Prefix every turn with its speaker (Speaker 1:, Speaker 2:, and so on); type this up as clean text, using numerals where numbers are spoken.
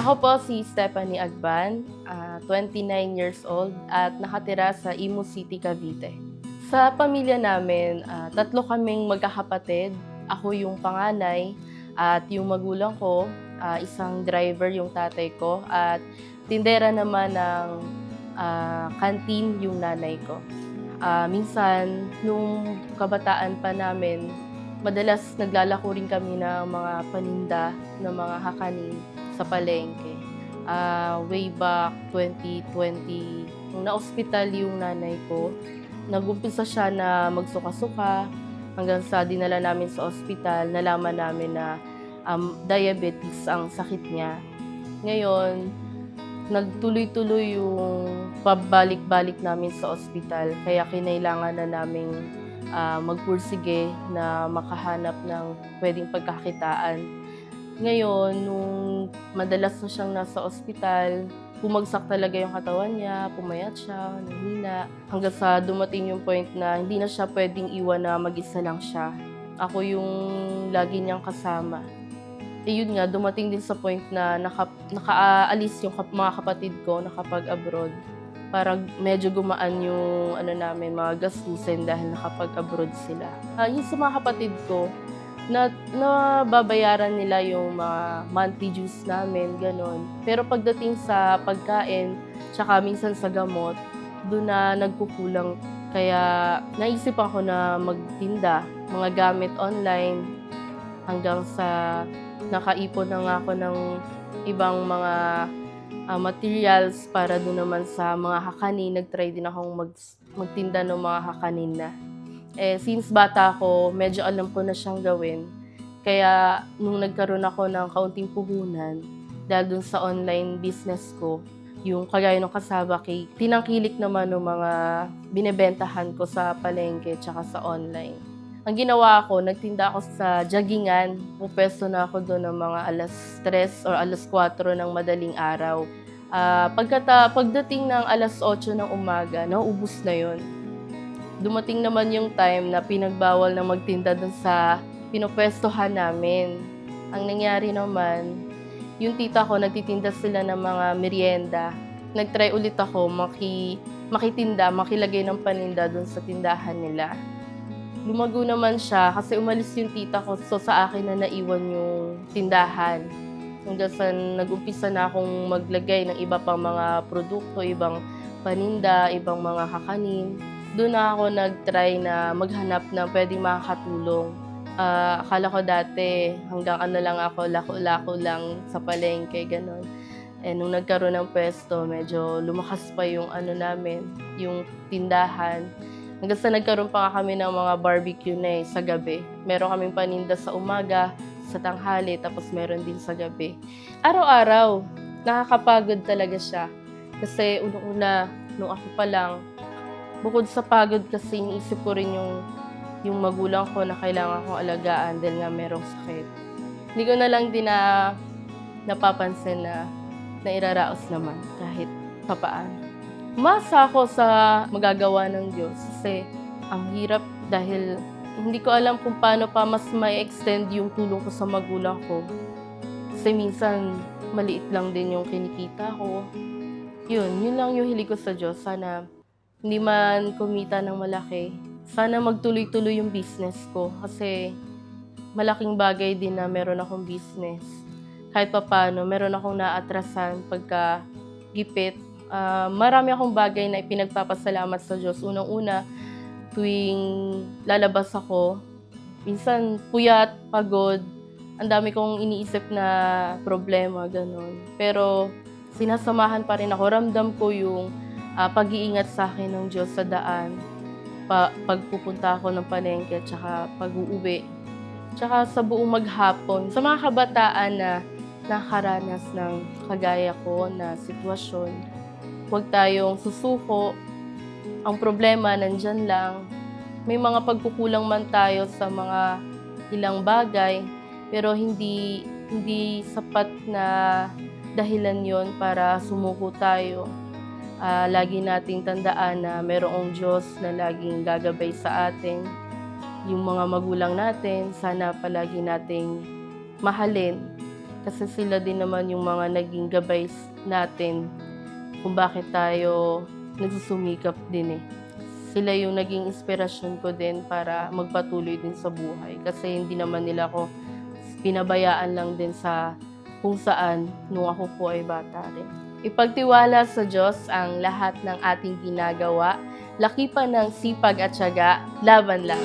Speaker 1: Ako po si Stephanie Agban, 29 years old at nakatira sa Imus City, Cavite. Sa pamilya namin, tatlo kaming magkakapatid. Ako yung panganay at yung magulang ko, isang driver yung tatay ko at tindera naman ng kantin yung nanay ko. Minsan, nung kabataan pa namin, madalas naglalako rin kami ng mga paninda ng mga kakanin sa palengke. Way back 2020, nung na-ospital yung nanay ko, nag-umpisa siya na magsuka-suka hanggang sa dinala namin sa ospital, nalaman namin na diabetes ang sakit niya. Ngayon, nagtuloy-tuloy yung pabalik-balik namin sa ospital, kaya kinailangan na naming magpursige na makahanap ng pwedeng pagkakitaan. Ngayon, nung madalas na siyang nasa ospital, bumagsak talaga yung katawan niya, pumayat siya, nanghina, hanggang sa dumating yung point na hindi na siya pwedeng iwan na mag-isa lang siya. Ako yung lagi niyang kasama. Yun nga, dumating din sa point na nakaalis yung mga kapatid ko, nakapag-abroad. Parang medyo gumaan yung mga gastusin dahil nakapag-abroad sila. Yung sa mga kapatid ko, nababayaran nila yung mga monthly dues namin, gano'n. Pero pagdating sa pagkain, tsaka minsan sa gamot, doon na nagkukulang. Kaya naisipan ko na magtinda, mga gamit online, hanggang sa nakaipon na nga ako ng ibang mga materials para doon naman sa mga kakanin. Nag-try din akong magtinda ng mga kakanin na. Since bata ako, medyo alam ko na siyang gawin. Kaya nung nagkaroon ako ng kaunting puhunan, dahil dun sa online business ko, yung kagaya ng cassava cake, tinangkilik naman ng mga binebentahan ko sa palengke tsaka sa online. Ang ginawa ko, nagtinda ako sa jaggingan. Pupesto na ako doon ng mga alas 3 or alas 4 ng madaling araw. Pagdating ng alas 8 ng umaga, nauubos na yon. Dumating naman yung time na pinagbawal na magtinda dun sa pinupwestohan namin. Ang nangyari naman, yung tita ko, nagtitinda sila ng mga merienda. Nag-try ulit ako makilagay ng paninda dun sa tindahan nila. Lumago naman siya kasi umalis yung tita ko, so sa akin na naiwan yung tindahan. Hanggang sa nag-umpisa na akong maglagay ng iba pang mga produkto, ibang paninda, ibang mga kakanin. Doon na ako nag-try na maghanap ng pwedeng makakatulong. Akala ko dati hanggang lang ako, lako-lako lang sa palengke, gano'n. Nung nagkaroon ng pwesto, medyo lumakas pa yung namin, yung tindahan. Hanggang sa nagkaroon pa kami ng mga barbecue na sa gabi. Meron kaming paninda sa umaga, sa tanghali, tapos meron din sa gabi. Araw-araw, nakakapagod talaga siya. Kasi unang-una, nung ako pa lang, bukod sa pagod kasi iniisip ko rin yung magulang ko na kailangan kong alagaan dahil nga merong sakit. Hindi ko na lang din napapansin na nairaraos naman kahit papaan. Umasa ako sa magagawa ng Diyos kasi ang hirap dahil hindi ko alam kung paano pa mas may extend yung tulong ko sa magulang ko. Kasi minsan maliit lang din yung kinikita ko. Yun lang yung hilig ko sa Diyos. Sana hindi man kumita ng malaki, sana magtuloy-tuloy yung business ko kasi malaking bagay din na meron akong business. Kahit papaano, meron akong naatrasan pagka gipit. Marami akong bagay na ipinagpapasalamat sa Diyos. Unang-una, tuwing lalabas ako, minsan puyat, pagod, ang dami kong iniisip na problema, ganun. Pero sinasamahan pa rin ako, ramdam ko yung pag-iingat sa akin ng Diyos sa daan, pagpupunta ako ng palengke, tsaka pag-uuwi, tsaka sa buong maghapon. Sa mga kabataan na nakaranas ng kagaya ko na sitwasyon, huwag tayong susuko. Ang problema nandyan lang. May mga pagkukulang man tayo sa mga ilang bagay, pero hindi sapat na dahilan yon para sumuko tayo. Lagi nating tandaan na mayroong Diyos na laging gagabay sa atin. Yung mga magulang natin, sana palagi nating mahalin Kasi sila din naman yung mga naging gabay natin kung bakit tayo nagsusumikap din eh. Sila yung naging inspirasyon ko din para magpatuloy din sa buhay. Kasi hindi naman nila ako pinabayaan lang din sa kung saan nung ako po ay bata rin. Ipagtiwala sa Diyos ang lahat ng ating ginagawa. Lakipan ng sipag at tiyaga, laban lang.